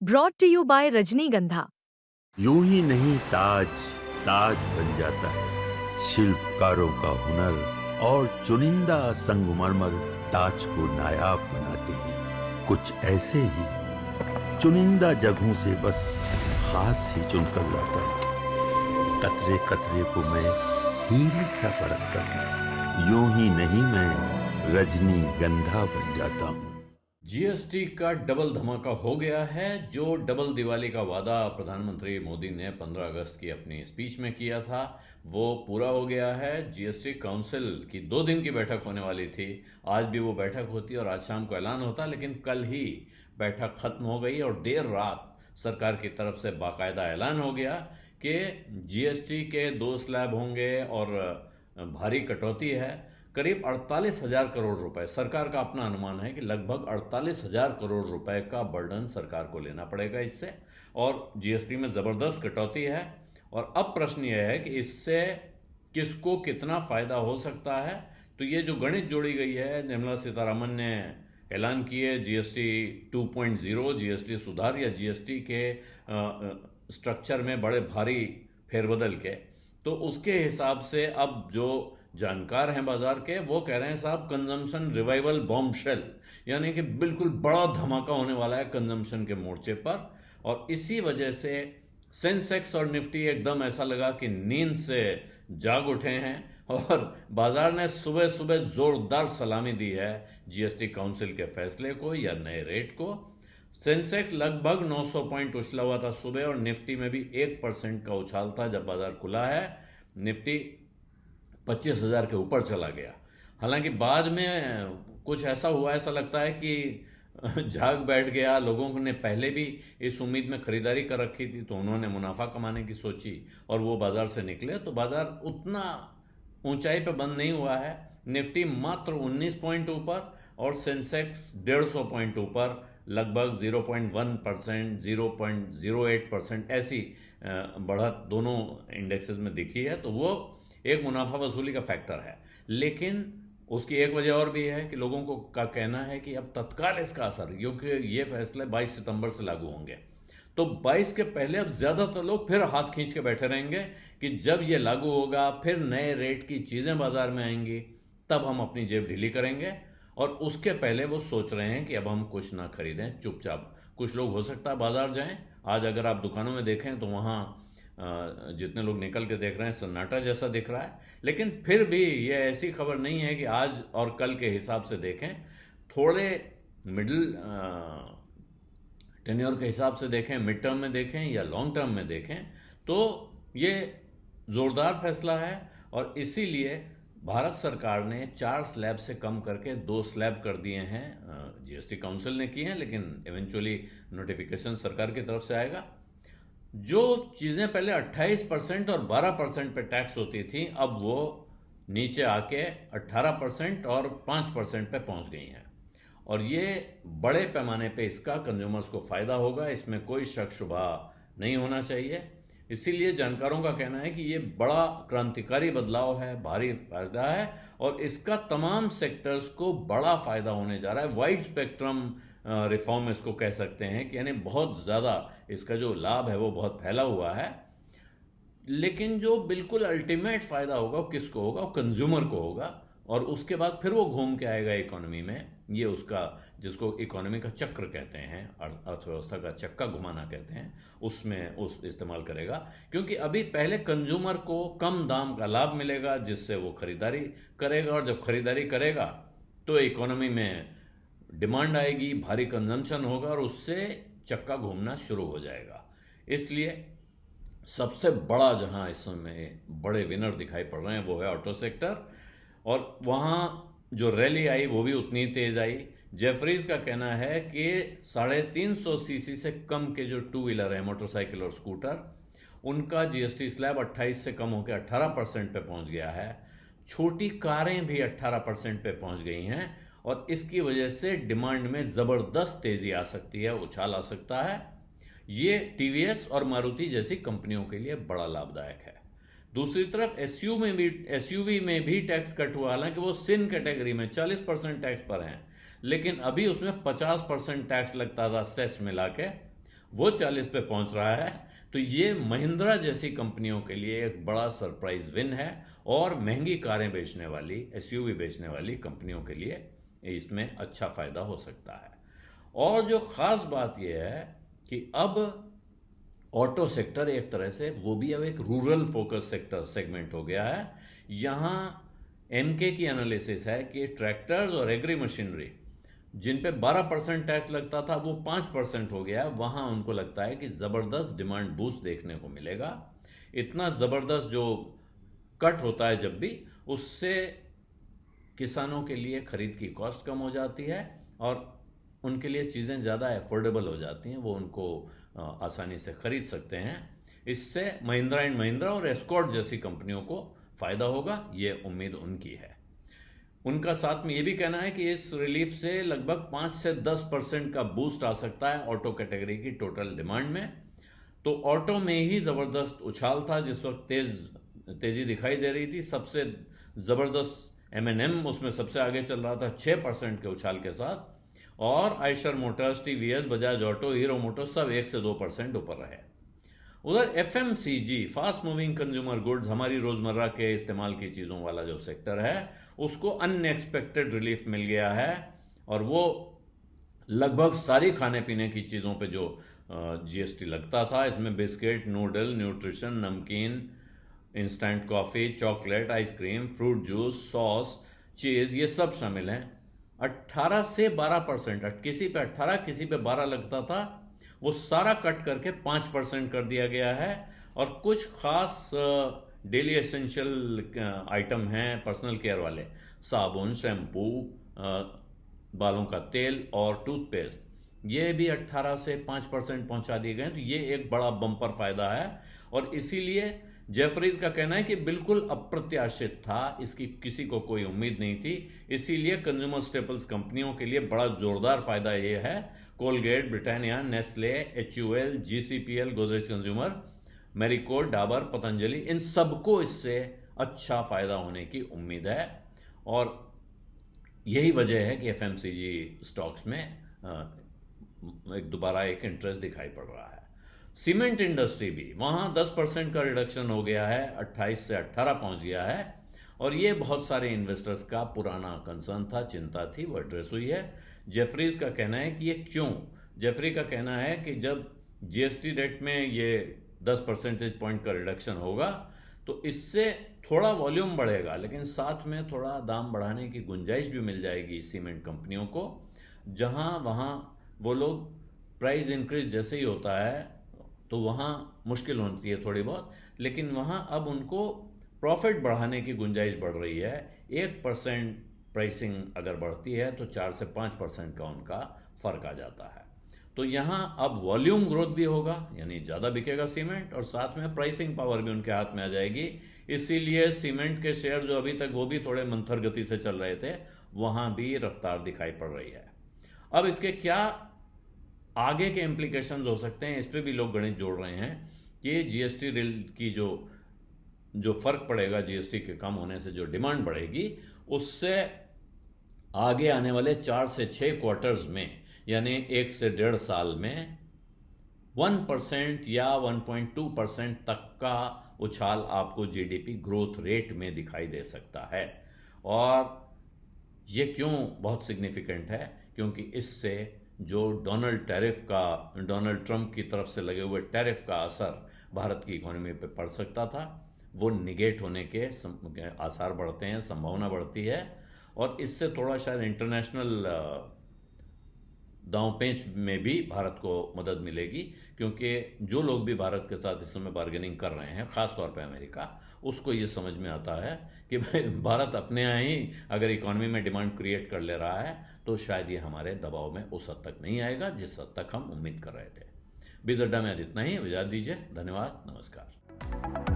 Brought to you bye रजनीगंधा। यूं ही नहीं ताज ताज बन जाता है। शिल्पकारों का हुनर और चुनिंदा संगमरमर ताज को नायाब बनाते हैं। कुछ ऐसे ही चुनिंदा जगहों से बस खास ही चुनकर लाता हूँ। कतरे कतरे को मैं हीरे सा परखता हूँ। यूं ही नहीं मैं रजनीगंधा बन जाता हूँ। जीएसटी का डबल धमाका हो गया है। जो डबल दिवाली का वादा प्रधानमंत्री मोदी ने 15 अगस्त की अपनी स्पीच में किया था वो पूरा हो गया है। जीएसटी काउंसिल की 2 दिन की बैठक होने वाली थी। आज भी वो बैठक होती और आज शाम को ऐलान होता, लेकिन कल ही बैठक खत्म हो गई और देर रात सरकार की तरफ से बाकायदा ऐलान हो गया कि जीएसटी के 2 स्लैब होंगे और भारी कटौती है। करीब 48,000 करोड़ रुपए, सरकार का अपना अनुमान है कि लगभग 48,000 करोड़ रुपए का बर्डन सरकार को लेना पड़ेगा इससे, और जीएसटी में ज़बरदस्त कटौती है। और अब प्रश्न यह है कि इससे किसको कितना फ़ायदा हो सकता है। तो ये जो गणित जोड़ी गई है, निर्मला सीतारामन ने ऐलान किए जीएसटी 2.0, जीएसटी सुधार या जीएसटी के स्ट्रक्चर में बड़े भारी फेरबदल के, तो उसके हिसाब से अब जो जानकार हैं बाजार के वो कह रहे हैं साहब कंजम्पशन रिवाइवल बॉम्बशेल, यानी कि बिल्कुल बड़ा धमाका होने वाला है कंजम्पशन के मोर्चे पर। और इसी वजह से सेंसेक्स और निफ्टी एकदम ऐसा लगा कि नींद से जाग उठे हैं और बाजार ने सुबह सुबह जोरदार सलामी दी है जीएसटी काउंसिल के फैसले को या नए रेट को। सेंसेक्स लगभग 900 पॉइंट उछला हुआ था सुबह और निफ्टी में भी 1% का उछाल था जब बाजार खुला है। निफ्टी 25,000 के ऊपर चला गया। हालांकि बाद में कुछ ऐसा हुआ, ऐसा लगता है कि झाग बैठ गया। लोगों ने पहले भी इस उम्मीद में खरीदारी कर रखी थी तो उन्होंने मुनाफा कमाने की सोची और वो बाजार से निकले, तो बाजार उतना ऊंचाई पे बंद नहीं हुआ है। निफ्टी मात्र 19 पॉइंट ऊपर और सेंसेक्स 150 पॉइंट ऊपर, लगभग 0.1%, 0.08% ऐसी बढ़त दोनों इंडेक्सेस में दिखी है। तो वो एक मुनाफा वसूली का फैक्टर है। लेकिन उसकी एक वजह और भी है कि लोगों को का कहना है कि अब तत्काल इसका असर, क्योंकि ये फैसले 22 सितंबर से लागू होंगे, तो 22 के पहले अब ज़्यादातर लोग फिर हाथ खींच के बैठे रहेंगे कि जब ये लागू होगा फिर नए रेट की चीज़ें बाजार में आएंगी, तब हम अपनी जेब ढीली करेंगे। और उसके पहले वो सोच रहे हैं कि अब हम कुछ ना खरीदें, चुपचाप। कुछ लोग हो सकता है बाजार जाएं। आज अगर आप दुकानों में देखें तो वहाँ जितने लोग निकल के देख रहे हैं सन्नाटा जैसा दिख रहा है। लेकिन फिर भी ये ऐसी खबर नहीं है कि आज और कल के हिसाब से देखें, थोड़े मिडिल टेन्योर के हिसाब से देखें, मिड टर्म में देखें या लॉन्ग टर्म में देखें, तो ये ज़ोरदार फैसला है। और इसीलिए भारत सरकार ने 4 स्लैब से कम करके 2 स्लैब कर दिए हैं। जीएसटी काउंसिल ने किए हैं, लेकिन इवेंचुअली नोटिफिकेशन सरकार की तरफ से आएगा। जो चीज़ें पहले 28% और 12% पे टैक्स होती थी, अब वो नीचे आके 18% और 5% पे पहुंच गई हैं। और ये बड़े पैमाने पे इसका कंज्यूमर्स को फ़ायदा होगा, इसमें कोई शक शुबा नहीं होना चाहिए। इसीलिए जानकारों का कहना है कि ये बड़ा क्रांतिकारी बदलाव है, भारी फायदा है और इसका तमाम सेक्टर्स को बड़ा फ़ायदा होने जा रहा है। वाइड स्पेक्ट्रम रिफॉर्म इसको कह सकते हैं कि यानी बहुत ज़्यादा इसका जो लाभ है वो बहुत फैला हुआ है। लेकिन जो बिल्कुल अल्टीमेट फ़ायदा होगा वो किसको होगा? वो कंज्यूमर को होगा और उसके बाद फिर वो घूम के आएगा इकोनॉमी में। ये उसका, जिसको इकोनॉमी का चक्र कहते हैं, अर्थव्यवस्था का चक्का घुमाना कहते हैं, उसमें उस इस्तेमाल करेगा। क्योंकि अभी पहले कंज्यूमर को कम दाम का लाभ मिलेगा जिससे वो खरीदारी करेगा, और जब खरीदारी करेगा तो इकोनॉमी में डिमांड आएगी, भारी कंजम्पशन होगा और उससे चक्का घूमना शुरू हो जाएगा। इसलिए सबसे बड़ा जहां इस समय बड़े विनर दिखाई पड़ रहे हैं वो है ऑटो सेक्टर, और वहां जो रैली आई वो भी उतनी तेज आई। जेफरीज का कहना है कि 350 सीसी से कम के जो 2 व्हीलर है, मोटरसाइकिल और स्कूटर, उनका जीएसटी स्लैब 28 से कम होकर 18% पे पहुंच गया है। छोटी कारें भी 18% पे पहुंच गई हैं और इसकी वजह से डिमांड में ज़बरदस्त तेज़ी आ सकती है, उछाल आ सकता है। ये टीवीएस और मारुति जैसी कंपनियों के लिए बड़ा लाभदायक है। दूसरी तरफ एसयूवी में भी टैक्स कट हुआ। हालांकि वो सिन कैटेगरी में 40% टैक्स पर हैं, लेकिन अभी उसमें 50% टैक्स लगता था सेस मिला के, वो 40 पे पहुंच रहा है। तो ये महिंद्रा जैसी कंपनियों के लिए एक बड़ा सरप्राइज विन है और महंगी कारें बेचने वाली, एसयूवी बेचने वाली कंपनियों के लिए इसमें अच्छा फायदा हो सकता है। और जो खास बात यह है कि अब ऑटो सेक्टर एक तरह से वो भी अब एक रूरल फोकस सेक्टर सेगमेंट हो गया है। यहाँ एमके की एनालिसिस है कि ट्रैक्टर्स और एग्री मशीनरी जिन पे 12% टैक्स लगता था वो 5% हो गया। वहाँ उनको लगता है कि ज़बरदस्त डिमांड बूस्ट देखने को मिलेगा। इतना ज़बरदस्त जो कट होता है जब भी, उससे किसानों के लिए खरीद की कॉस्ट कम हो जाती है और उनके लिए चीज़ें ज़्यादा अफोर्डेबल हो जाती हैं, वो उनको आसानी से खरीद सकते हैं। इससे महिंद्रा एंड महिंद्रा और एस्कॉर्ट जैसी कंपनियों को फ़ायदा होगा, ये उम्मीद उनकी है। उनका साथ में ये भी कहना है कि इस रिलीफ से लगभग 5 से 10% का बूस्ट आ सकता है ऑटो कैटेगरी की टोटल डिमांड में। तो ऑटो में ही ज़बरदस्त उछाल था, जिस वक्त तेज़ी दिखाई दे रही थी। सबसे ज़बरदस्त M&M उसमें सबसे आगे चल रहा था 6% के उछाल के साथ, और Eicher Motors, TVS, Bajaj auto, hero Motors सब 1 से 2% ऊपर रहे। उधर FMCG, fast moving consumer goods, हमारी रोज़मर्रा के इस्तेमाल की चीज़ों वाला जो सेक्टर है, उसको अनएक्सपेक्टेड रिलीफ मिल गया है। और वो लगभग सारी खाने पीने की चीज़ों पे जो GST लगता था, इसमें बिस्किट, नूडल, न्यूट्रिशन, नमकीन, instant coffee, chocolate, ice cream, fruit juice, sauce, cheese, ये सब शामिल हैं। 18 से 12%, किसी पे 18 किसी पे 12 लगता था, वो सारा कट करके 5% कर दिया गया है। और कुछ खास डेली एसेंशियल आइटम हैं पर्सनल केयर वाले, साबुन, शैम्पू, बालों का तेल और टूथपेस्ट, ये भी 18 से 5% पहुंचा दिए गए। तो ये एक बड़ा बम्पर फायदा है और इसीलिए जेफरीज का कहना है कि बिल्कुल अप्रत्याशित था, इसकी किसी को कोई उम्मीद नहीं थी। इसीलिए कंज्यूमर स्टेपल्स कंपनियों के लिए बड़ा जोरदार फायदा ये है। Colgate, Britannia, Nestle, HUL, GCPL, Godrej consumer, Marico, Dabur, Patanjali, इन सबको इससे अच्छा फायदा होने की उम्मीद है। और यही वजह है कि FMCG स्टॉक्स में दोबारा एक इंटरेस्ट दिखाई पड़ रहा है। सीमेंट इंडस्ट्री भी, वहाँ 10% का रिडक्शन हो गया है, 28 से 18 पहुँच गया है। और ये बहुत सारे इन्वेस्टर्स का पुराना कंसर्न था, चिंता थी, वो एड्रेस हुई है। जेफरीज का कहना है कि ये क्यों, जेफरी का कहना है कि जब GST रेट में ये 10 परसेंटेज पॉइंट का रिडक्शन होगा तो इससे थोड़ा वॉल्यूम बढ़ेगा, लेकिन साथ में थोड़ा दाम बढ़ाने की गुंजाइश भी मिल जाएगी सीमेंट कंपनियों को। जहाँ वहाँ वो लोग प्राइस इंक्रीज जैसे ही होता है तो वहाँ मुश्किल होती है थोड़ी बहुत, लेकिन वहाँ अब उनको प्रॉफिट बढ़ाने की गुंजाइश बढ़ रही है। 1% प्राइसिंग अगर बढ़ती है तो 4 से 5% का उनका फर्क आ जाता है। तो यहाँ अब वॉल्यूम ग्रोथ भी होगा, यानी ज़्यादा बिकेगा सीमेंट, और साथ में प्राइसिंग पावर भी उनके हाथ में आ जाएगी। इसीलिए सीमेंट के शेयर जो अभी तक वो भी थोड़े मंथर गति से चल रहे थे, वहाँ भी रफ्तार दिखाई पड़ रही है। अब इसके क्या आगे के इम्प्लीकेशंस हो सकते हैं, इस पर भी लोग गणित जोड़ रहे हैं कि GST की जो फर्क पड़ेगा, GST के कम होने से जो डिमांड बढ़ेगी, उससे आगे आने वाले 4 से 6 क्वार्टर्स में, यानी 1 से 1.5 साल में 1% या 1.2% तक का उछाल आपको GDP ग्रोथ रेट में दिखाई दे सकता है। और ये क्यों बहुत सिग्निफिकेंट है, क्योंकि इससे जो डोनाल्ड ट्रंप की तरफ से लगे हुए टैरिफ का असर भारत की इकोनॉमी पे पड़ सकता था, वो निगेट होने के आसार बढ़ते हैं, संभावना बढ़ती है। और इससे थोड़ा शायद इंटरनेशनल दांव पेंच में भी भारत को मदद मिलेगी, क्योंकि जो लोग भी भारत के साथ इस समय बार्गेनिंग कर रहे हैं, ख़ासतौर पे अमेरिका, उसको ये समझ में आता है कि भाई भारत अपने यहाँ ही अगर इकोनॉमी में डिमांड क्रिएट कर ले रहा है तो शायद ये हमारे दबाव में उस हद तक नहीं आएगा जिस हद तक हम उम्मीद कर रहे थे। बीज अड्डा में आज इतना ही, इजाज़त दीजिए। धन्यवाद, नमस्कार।